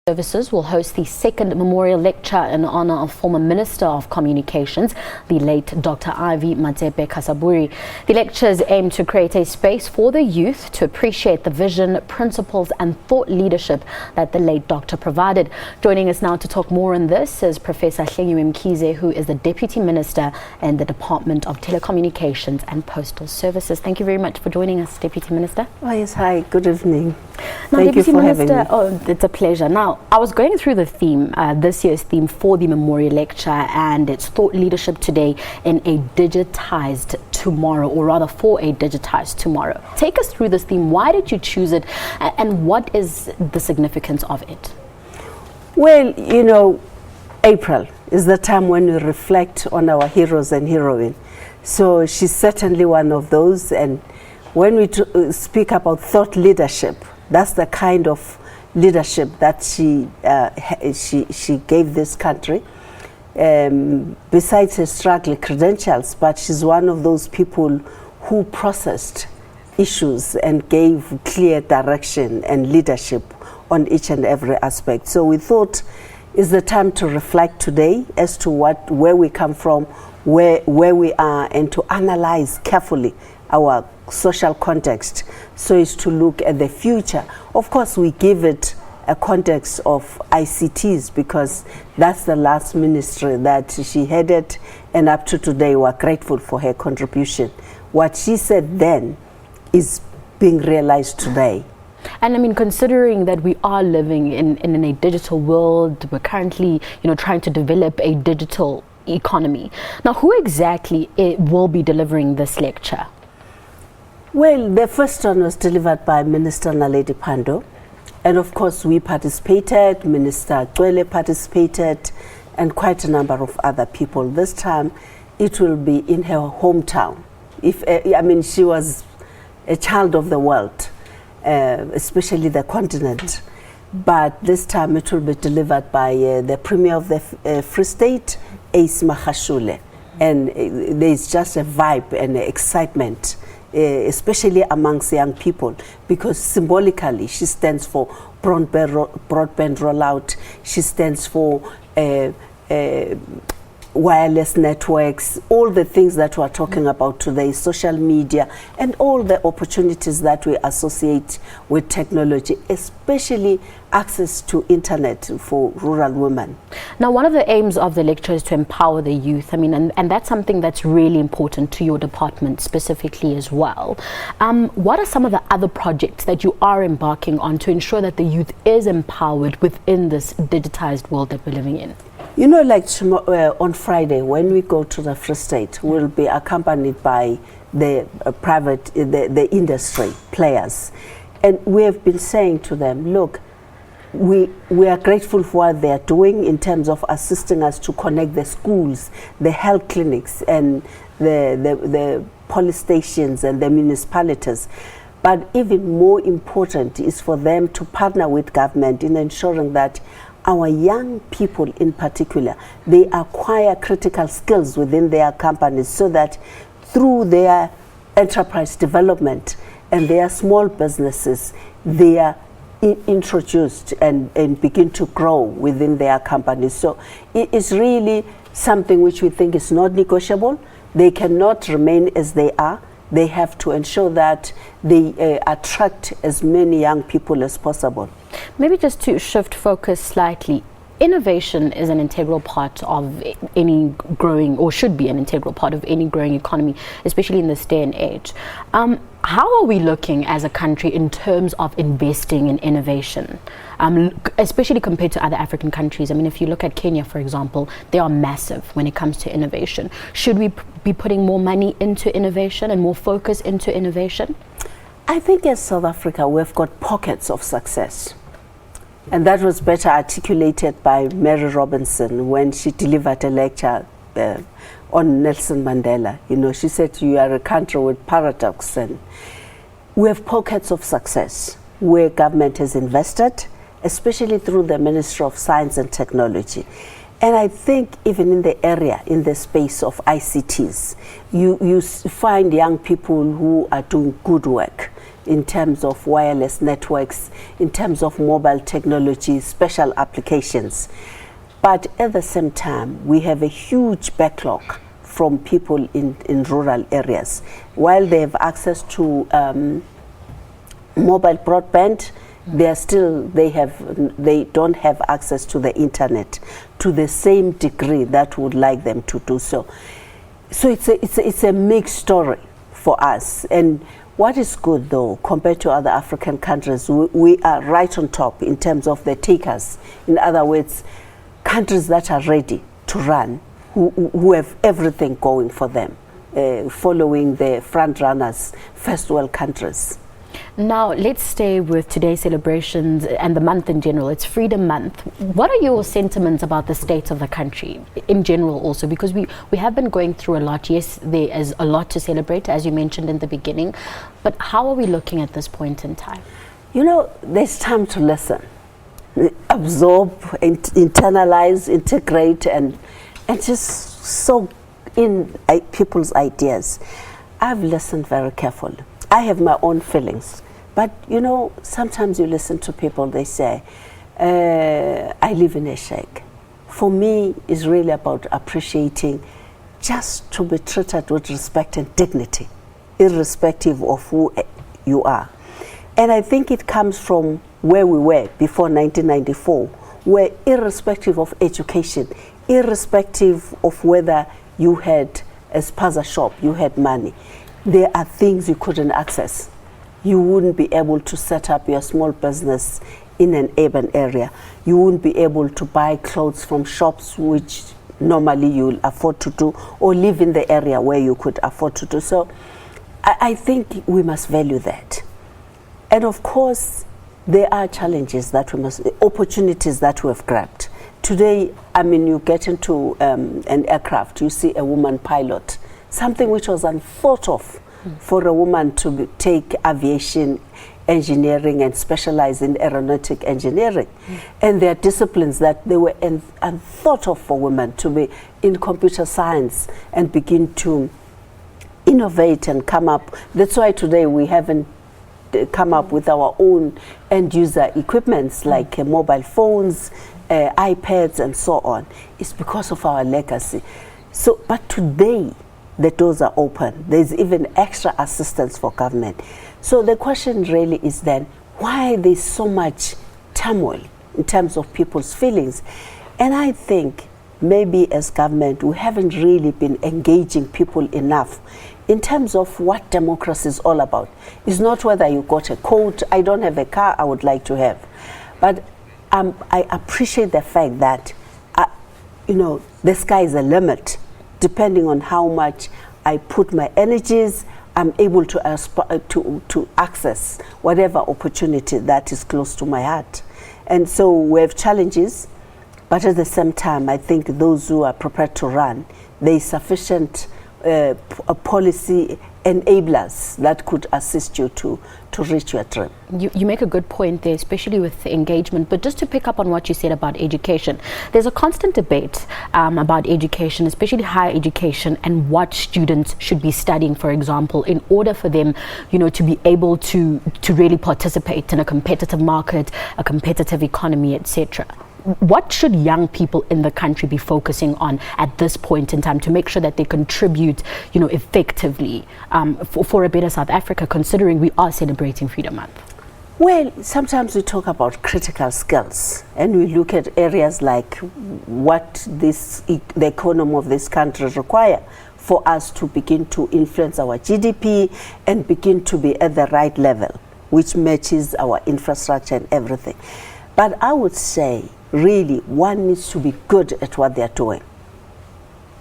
Services will host the second memorial lecture in honor of former Minister of Communications, the late Dr Ivy Matsepe-Cassaburi. The lectures aim to create a space for the youth to appreciate the vision, principles and thought leadership that the late doctor provided. Joining us now to talk more on this is Professor Hlengiwe Mkhize, who is the Deputy Minister in the Department of Telecommunications and Postal Services. Thank you very much for joining us, Deputy Minister. Oh yes, hi, good evening. Now, Thank Deputy you for Minister, having me. Oh, it's a pleasure. Now, I was going through the theme, this year's theme for the memorial lecture, and it's thought leadership today in a digitized tomorrow, or rather for a digitized tomorrow. Take us through this theme. Why did you choose it, and what is the significance of it? Well, you know, April is the time when we reflect on our heroes and heroines. So she's certainly one of those, and when we speak about thought leadership, that's the kind of leadership that she gave this country. Besides her struggling credentials, but she's one of those people who processed issues and gave clear direction and leadership on each and every aspect. So we thought it's the time to reflect today as to where we come from, where we are, and to analyze carefully our social context so as to look at the future. Of course, we give it a context of ICTs because that's the last ministry that she headed, and up to today we're grateful for her contribution. What she said then is being realized today. And I mean, considering that we are living in a digital world, we're currently, trying to develop a digital economy. Now, who exactly will be delivering this lecture? Well, the first one was delivered by Minister Naledi Pandor, and of course we participated, Minister Cwele participated, and quite a number of other people. This time it will be in her hometown. She was a child of the world, especially the continent, but this time it will be delivered by the Premier of the Free State, Ace Magashule, and there's just a vibe and excitement, especially amongst young people, because symbolically she stands for broadband rollout, she stands for wireless networks, all the things that we're talking about today, social media, and all the opportunities that we associate with technology, especially access to internet for rural women. Now, one of the aims of the lecture is to empower the youth. I mean, and that's something that's really important to your department specifically as well. What are some of the other projects that you are embarking on to ensure that the youth is empowered within this digitized world that we're living in? You know, like on Friday, when we go to the Free State, we'll be accompanied by the the industry players. And we have been saying to them, look, we are grateful for what they are doing in terms of assisting us to connect the schools, the health clinics, and the police stations and the municipalities. But even more important is for them to partner with government in ensuring that our young people in particular, they acquire critical skills within their companies so that through their enterprise development and their small businesses, they are introduced and begin to grow within their companies. So it is really something which we think is not negotiable. They cannot remain as they are. They have to ensure that they attract as many young people as possible. Maybe just to shift focus slightly, innovation is an integral part of any growing, or should be an integral part of any growing economy, especially in this day and age. How are we looking as a country in terms of investing in innovation, especially compared to other African countries? I mean, if you look at Kenya, for example, they are massive when it comes to innovation. Should we be putting more money into innovation and more focus into innovation? I think as South Africa, we've got pockets of success. And that was better articulated by Mary Robinson when she delivered a lecture on Nelson Mandela. You know, she said, you are a country with paradox, and we have pockets of success where government has invested, especially through the Ministry of Science and Technology. And I think even in the area, in the space of ICTs, you find young people who are doing good work in terms of wireless networks, in terms of mobile technology, special applications. But at the same time, we have a huge backlog from people in rural areas. While they have access to mobile broadband, they don't have access to the internet to the same degree that would like them to do so. So it's a mixed story for us. And what is good though, compared to other African countries, we are right on top in terms of the takers. In other words, countries that are ready to run, who have everything going for them, following the front runners, first world countries. Now, let's stay with today's celebrations and the month in general. It's Freedom Month. What are your sentiments about the state of the country in general also? Because we have been going through a lot. Yes, there is a lot to celebrate, as you mentioned in the beginning. But how are we looking at this point in time? You know, there's time to listen, absorb, internalize, integrate, and just soak in people's ideas. I've listened very carefully. I have my own feelings, but you know, sometimes you listen to people, they say, I live in a shack. For me, it's really about appreciating just to be treated with respect and dignity, irrespective of who you are. And I think it comes from where we were before 1994, where irrespective of education, irrespective of whether you had a spaza shop, you had money, there are things you couldn't access. You wouldn't be able to set up your small business in an urban area. You wouldn't be able to buy clothes from shops which normally you'll afford to do, or live in the area where you could afford to do so. I think we must value that. And of course, there are challenges that we must, opportunities that we have grabbed. Today, I mean, you get into an aircraft, you see a woman pilot, something which was unthought of for a woman to take aviation engineering and specialize in aeronautic engineering. And there are disciplines that they were unthought of for women to be in computer science and begin to innovate and come up. That's why today we haven't come up with our own end user equipments like mobile phones, iPads and so on. It's because of our legacy. So, but today, the doors are open. There's even extra assistance for government. So the question really is then, why there's so much turmoil in terms of people's feelings? And I think maybe as government, we haven't really been engaging people enough in terms of what democracy is all about. It's not whether you got a coat, I don't have a car I would like to have. But I appreciate the fact that, you know, the sky is a limit. Depending on how much I put my energies, I'm able to access whatever opportunity that is close to my heart. And so we have challenges, but at the same time, I think those who are prepared to run, there is sufficient policy enablers that could assist you to reach your dream. You make a good point there, especially with engagement. But just to pick up on what you said about education, there's a constant debate about education, especially higher education, and what students should be studying, for example, in order for them, you know, to be able to really participate in a competitive market, a competitive economy, etc. What should young people in the country be focusing on at this point in time to make sure that they contribute, you know, effectively for a better South Africa, considering we are celebrating Freedom Month? Well, sometimes we talk about critical skills, and we look at areas like what the economy of this country require for us to begin to influence our GDP and begin to be at the right level, which matches our infrastructure and everything. But I would say, really, one needs to be good at what they're doing,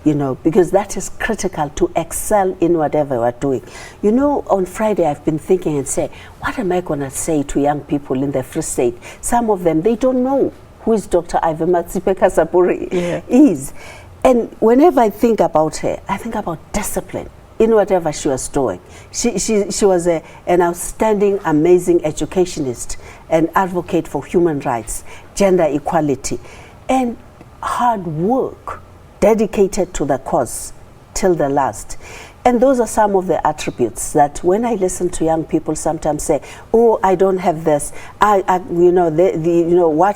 you know, because that is critical to excel in whatever we're doing. You know, on Friday, I've been thinking and say, what am I going to say to young people in the Free State? Some of them, they don't know who is Dr. Ivy Matsepe-Cassaburi is. And whenever I think about her, I think about discipline in whatever she was doing. She was an outstanding, amazing educationist, an advocate for human rights, gender equality. And hard work, dedicated to the cause till the last. And those are some of the attributes that when I listen to young people sometimes say, oh, I don't have this, what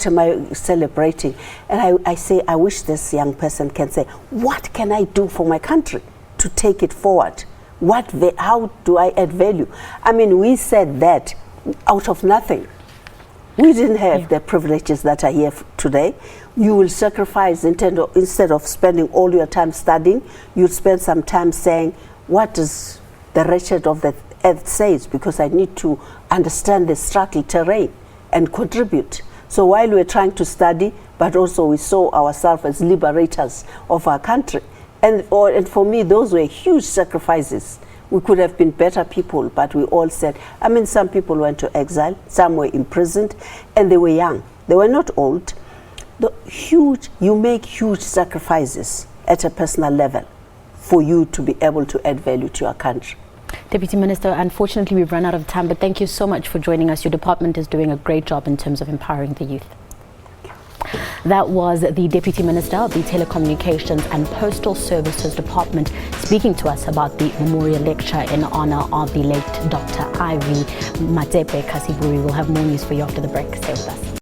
am I celebrating? And I say, I wish this young person can say, what can I do for my country to take it forward? How do I add value? I mean, we said that out of nothing. We didn't have the privileges that are here today. You will sacrifice instead of spending all your time studying, you'll spend some time saying, what does the wretched of the earth says? Because I need to understand the struggle terrain and contribute. So while we're trying to study, but also we saw ourselves as liberators of our country. And for me, those were huge sacrifices. We could have been better people, but we all said, I mean, some people went to exile, some were imprisoned, and they were young. They were not old. You make huge sacrifices at a personal level for you to be able to add value to your country. Deputy Minister, unfortunately we've run out of time, but thank you so much for joining us. Your department is doing a great job in terms of empowering the youth. That was the Deputy Minister of the Telecommunications and Postal Services Department speaking to us about the memorial lecture in honor of the late Dr. Ivy Matsepe-Cassaburi. We'll have more news for you after the break. Stay with us.